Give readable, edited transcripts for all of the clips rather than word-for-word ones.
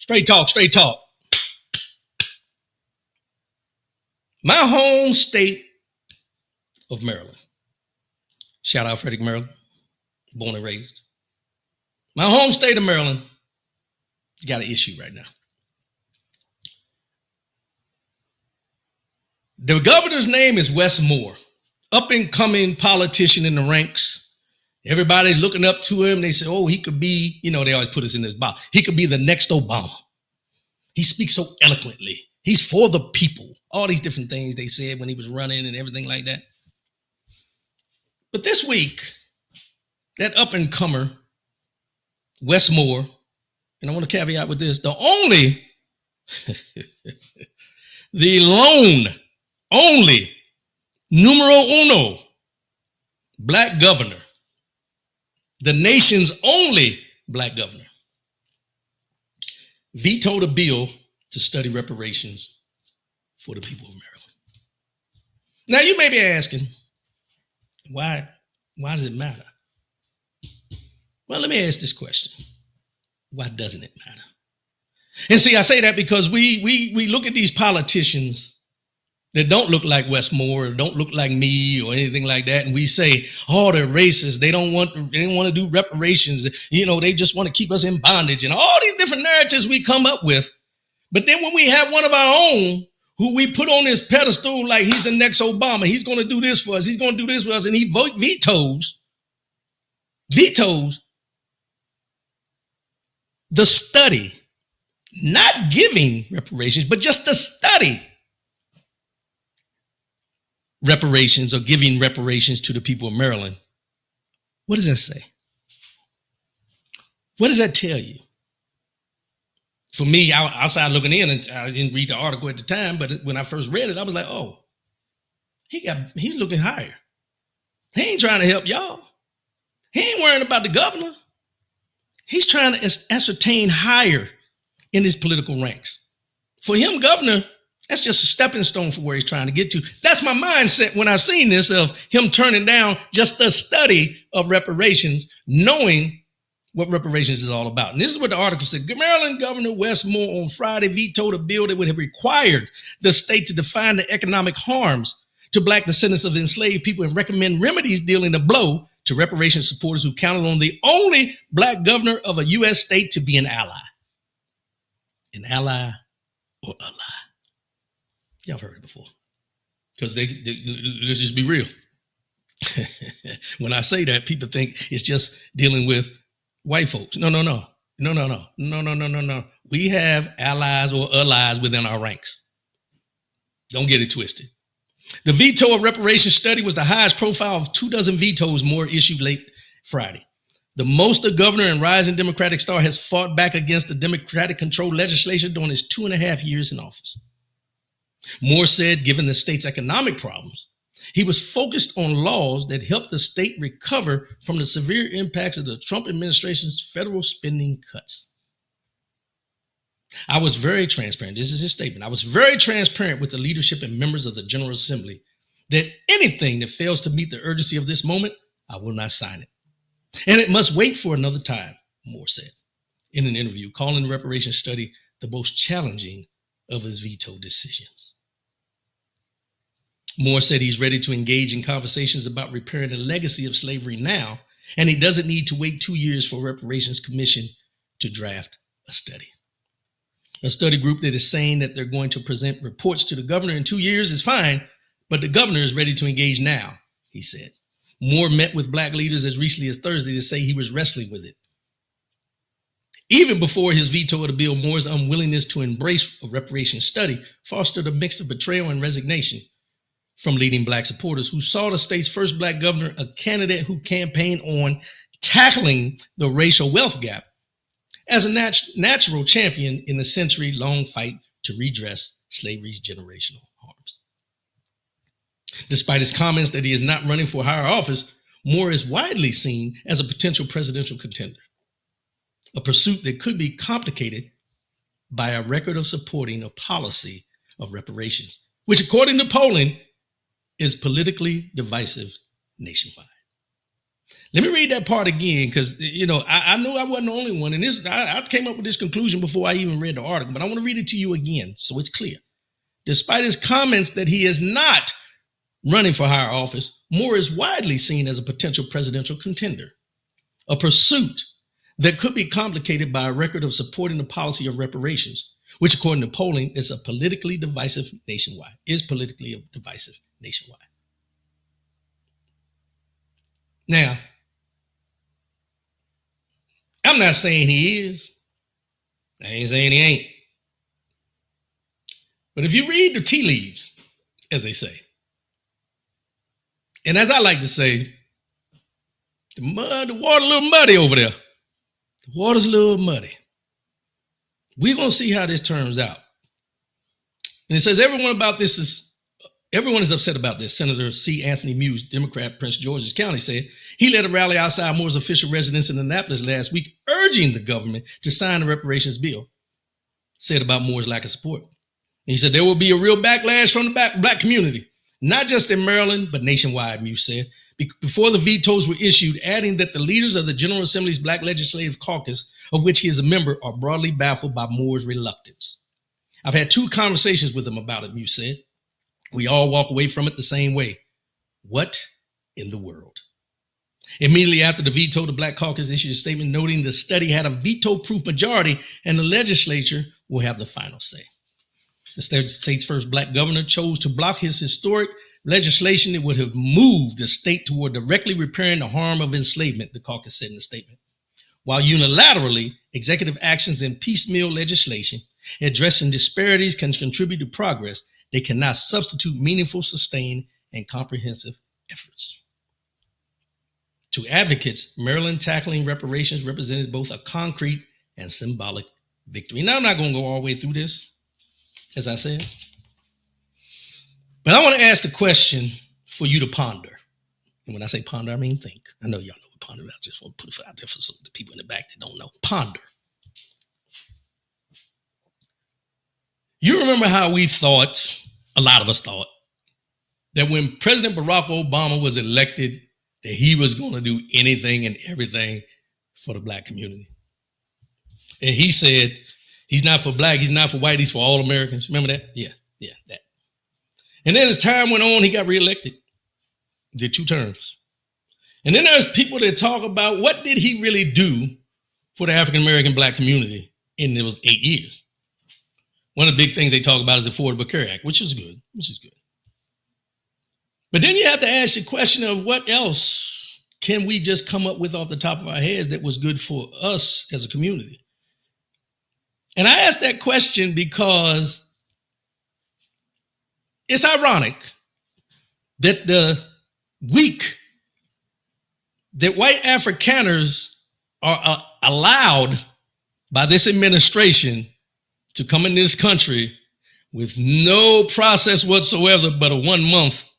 Straight talk, straight talk. My home state of Maryland. Shout out Frederick, Maryland. Born and raised. My home state of Maryland got an issue right now. The governor's name is Wes Moore, up and coming politician in the ranks. Everybody's looking up to him. They say, oh, he could be, they always put us in this box. He could be the next Obama. He speaks so eloquently. He's for the people. All these different things they said when he was running and everything like that. But this week, that up and comer, Wes Moore, and I want to caveat with this, the only numero uno black governor, the nation's only black governor, vetoed a bill to study reparations for the people of Maryland. Now, you may be asking, why does it matter? Well, let me ask this question. Why doesn't it matter? And see, I say that because we look at these politicians that don't look like Wes Moore, or don't look like me or anything like that, and we say, oh, they're racist. They don't want to do reparations. They just want to keep us in bondage and all these different narratives we come up with. But then when we have one of our own who we put on this pedestal like he's the next Obama, he's going to do this for us, he's going to do this for us, and he vetoes the study, not giving reparations, but just the study reparations or giving reparations to the people of Maryland. What does that say? What does that tell you? For me, outside looking in, and I didn't read the article at the time, but when I first read it, I was like, oh, he's looking higher. He ain't trying to help y'all. He ain't worrying about the governor. He's trying to ascertain higher in his political ranks. For him, governor, that's just a stepping stone for where he's trying to get to. That's my mindset when I seen this of him turning down just the study of reparations, knowing what reparations is all about. And this is what the article said. Maryland Governor Wes Moore on Friday vetoed a bill that would have required the state to define the economic harms to black descendants of enslaved people and recommend remedies dealing a blow to reparations supporters who counted on the only black governor of a U.S. state to be an ally. An ally or ally. Y'all have heard it before. Because let's just be real. When I say that, people think it's just dealing with white folks. No. We have allies or allies within our ranks. Don't get it twisted. The veto of reparations study was the highest profile of 24 vetoes Moore issued late Friday. The most the governor and rising Democratic star has fought back against the Democratic-controlled legislation during his 2.5 years in office. Moore said, given the state's economic problems, he was focused on laws that help the state recover from the severe impacts of the Trump administration's federal spending cuts. I was very transparent. This is his statement. I was very transparent with the leadership and members of the General Assembly that anything that fails to meet the urgency of this moment, I will not sign it. And it must wait for another time, Moore said in an interview, calling the reparations study the most challenging of his veto decisions. Moore said he's ready to engage in conversations about repairing the legacy of slavery now, and he doesn't need to wait 2 years for Reparations Commission to draft a study. A study group that is saying that they're going to present reports to the governor in 2 years is fine, but the governor is ready to engage now, he said. Moore met with black leaders as recently as Thursday to say he was wrestling with it. Even before his veto of the bill, Moore's unwillingness to embrace a reparations study fostered a mix of betrayal and resignation from leading black supporters who saw the state's first black governor, a candidate who campaigned on tackling the racial wealth gap, as a natural champion in the century-long fight to redress slavery's generational harms. Despite his comments that he is not running for higher office, Moore is widely seen as a potential presidential contender, a pursuit that could be complicated by a record of supporting a policy of reparations, which, according to polling, is politically divisive nationwide. Let me read that part again, because I knew I wasn't the only one, and I came up with this conclusion before I even read the article, but I want to read it to you again so it's clear. Despite his comments that he is not running for higher office, Moore is widely seen as a potential presidential contender, a pursuit that could be complicated by a record of supporting the policy of reparations, which, according to polling, is politically divisive nationwide. Now, I'm not saying he is. I ain't saying he ain't. But if you read the tea leaves, as they say, and as I like to say, the water a little muddy over there. The water's a little muddy. We're going to see how this turns out. And it says everyone is upset about this. Senator C. Anthony Muse, Democrat, Prince George's County, said he led a rally outside Moore's official residence in Annapolis last week, urging the government to sign the reparations bill, said about Moore's lack of support. And he said there will be a real backlash from the black community, not just in Maryland, but nationwide, Muse said, before the vetoes were issued, adding that the leaders of the General Assembly's Black Legislative Caucus, of which he is a member, are broadly baffled by Moore's reluctance. I've had 2 conversations with him about it, Muse said. We all walk away from it the same way. What in the world? Immediately after the veto, the Black Caucus issued a statement noting the study had a veto-proof majority and the legislature will have the final say. The state's first Black governor chose to block his historic legislation that would have moved the state toward directly repairing the harm of enslavement, the caucus said in the statement. While unilaterally, executive actions and piecemeal legislation addressing disparities can contribute to progress, they cannot substitute meaningful, sustained, and comprehensive efforts. To advocates, Maryland tackling reparations represented both a concrete and symbolic victory. Now, I'm not going to go all the way through this, as I said, but I want to ask the question for you to ponder. And when I say ponder, I mean think. I know y'all know what ponder is. I just want to put it out there for some of the people in the back that don't know. Ponder. You remember how we thought, a lot of us thought, that when President Barack Obama was elected, that he was going to do anything and everything for the Black community. And he said, he's not for Black, he's not for white, he's for all Americans. Remember that? Yeah, that. And then as time went on, he got reelected. Did 2 terms. And then there's people that talk about what did he really do for the African-American Black community in those 8 years. One of the big things they talk about is the Affordable Care Act, which is good. But then you have to ask the question of what else can we just come up with off the top of our heads that was good for us as a community? And I ask that question because it's ironic that the week that white Afrikaners are allowed by this administration to come in this country with no process whatsoever but a 1-month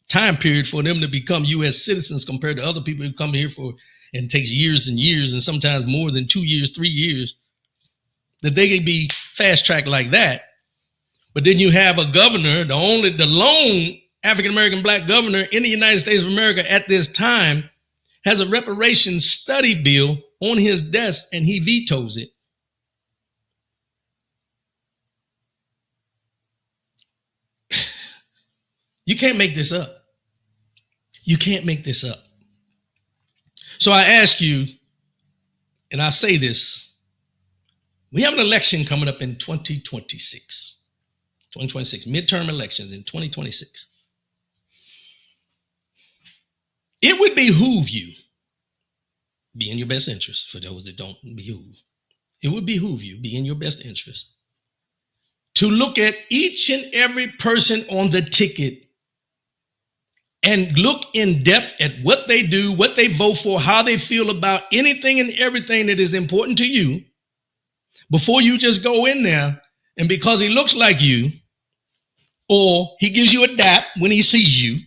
time period for them to become U.S. citizens compared to other people who come here for, and it takes years and years and sometimes more than 2 years, 3 years, that they can be fast-tracked like that. But then you have a governor, the lone African-American Black governor in the United States of America at this time has a reparations study bill on his desk and he vetoes it. You can't make this up. You can't make this up. So I ask you, and I say this, we have an election coming up in 2026, midterm elections in 2026. It would behoove you, be in your best interest, for those that don't behoove, it would behoove you, be in your best interest, to look at each and every person on the ticket and look in depth at what they do, what they vote for, how they feel about anything and everything that is important to you before you just go in there. And because he looks like you, or he gives you a dap when he sees you,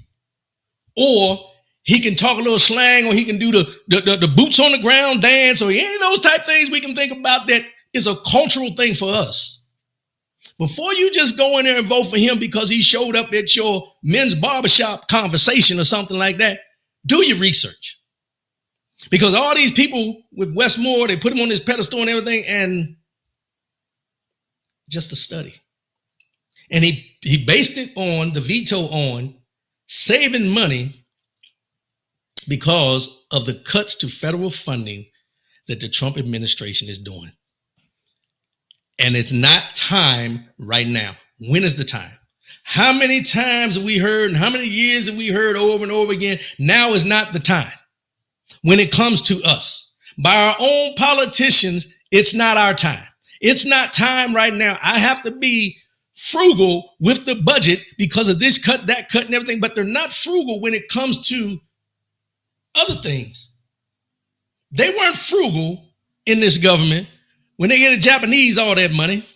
or he can talk a little slang, or he can do the boots on the ground dance, or any of those type things we can think about that is a cultural thing for us. Before you just go in there and vote for him because he showed up at your men's barbershop conversation or something like that, do your research. Because all these people with Westmore, they put him on this pedestal and everything, and just a study. And he based it on the veto on saving money because of the cuts to federal funding that the Trump administration is doing. And it's not time right now. When is the time? How many times have we heard and how many years have we heard over and over again? Now is not the time. When it comes to us, by our own politicians, it's not our time. It's not time right now. I have to be frugal with the budget because of this cut, that cut, and everything, but they're not frugal when it comes to other things. They weren't frugal in this government when they gave the Japanese all that money.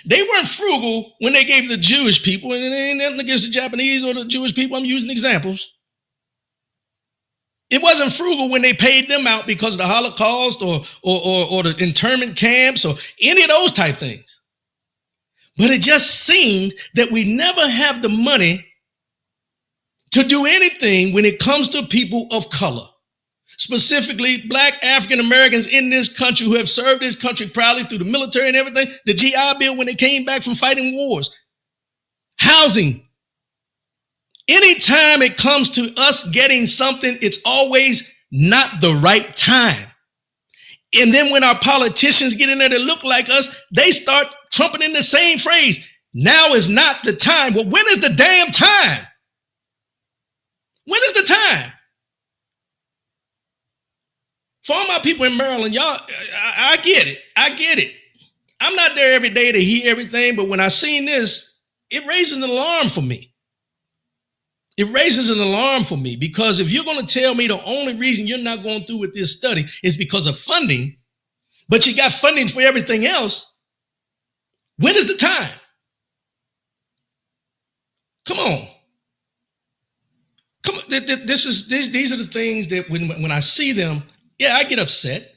They weren't frugal when they gave the Jewish people, and it ain't nothing against the Japanese or the Jewish people. I'm using examples. It wasn't frugal when they paid them out because of the Holocaust or the internment camps or any of those type things. But it just seemed that we never have the money to do anything when it comes to people of color, specifically Black African Americans in this country who have served this country proudly through the military and everything, the GI Bill when they came back from fighting wars, housing. Anytime it comes to us getting something, it's always not the right time. And then when our politicians get in there to look like us, they start trumpeting the same phrase. Now is not the time. Well, when is the damn time? When is the time? For all my people in Maryland, y'all, I get it. I get it. I'm not there every day to hear everything, but when I seen this, it raises an alarm for me. It raises an alarm for me because if you're going to tell me the only reason you're not going through with this study is because of funding, but you got funding for everything else, when is the time? Come on. Come on. These are the things that when I see them, yeah, I get upset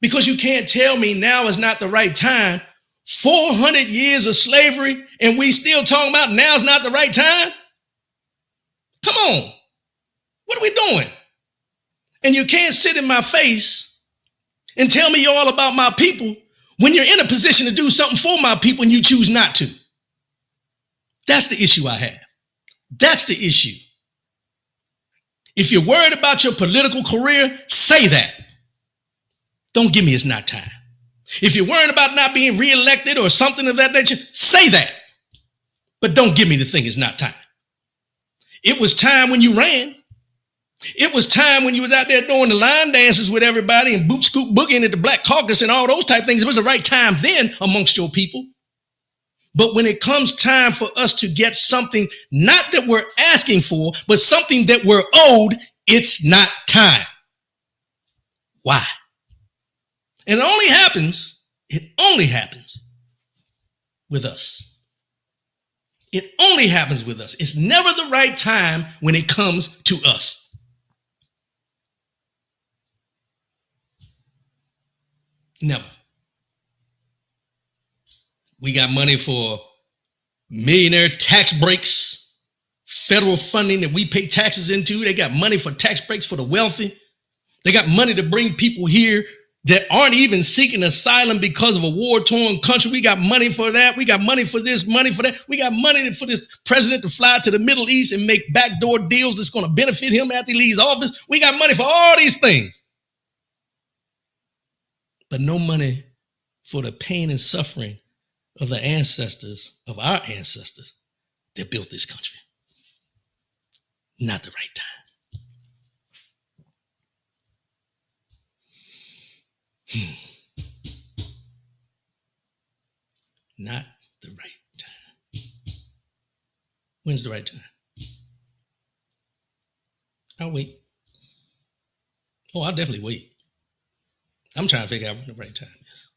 because you can't tell me now is not the right time. 400 years of slavery and we still talking about now's not the right time? Come on. What are we doing? And you can't sit in my face and tell me you're all about my people when you're in a position to do something for my people and you choose not to. That's the issue I have. That's the issue. If you're worried about your political career, say that. Don't give me it's not time. If you're worried about not being reelected or something of that nature, say that. But don't give me the thing it's not time. It was time when you ran. It was time when you was out there doing the line dances with everybody and boot scoop boogieing at the Black Caucus and all those type things. It was the right time then amongst your people. But when it comes time for us to get something, not that we're asking for, but something that we're owed, it's not time. Why? And it only happens with us. It only happens with us. It's never the right time when it comes to us. Never. We got money for millionaire tax breaks, federal funding that we pay taxes into. They got money for tax breaks for the wealthy. They got money to bring people here that aren't even seeking asylum because of a war-torn country. We got money for that. We got money for this, money for that. We got money for this president to fly to the Middle East and make backdoor deals that's going to benefit him after he leaves office. We got money for all these things. But no money for the pain and suffering of the ancestors, of our ancestors that built this country. Not the right time. Not the right time. When's the right time? I'll wait. Oh, I'll definitely wait. I'm trying to figure out when the right time is.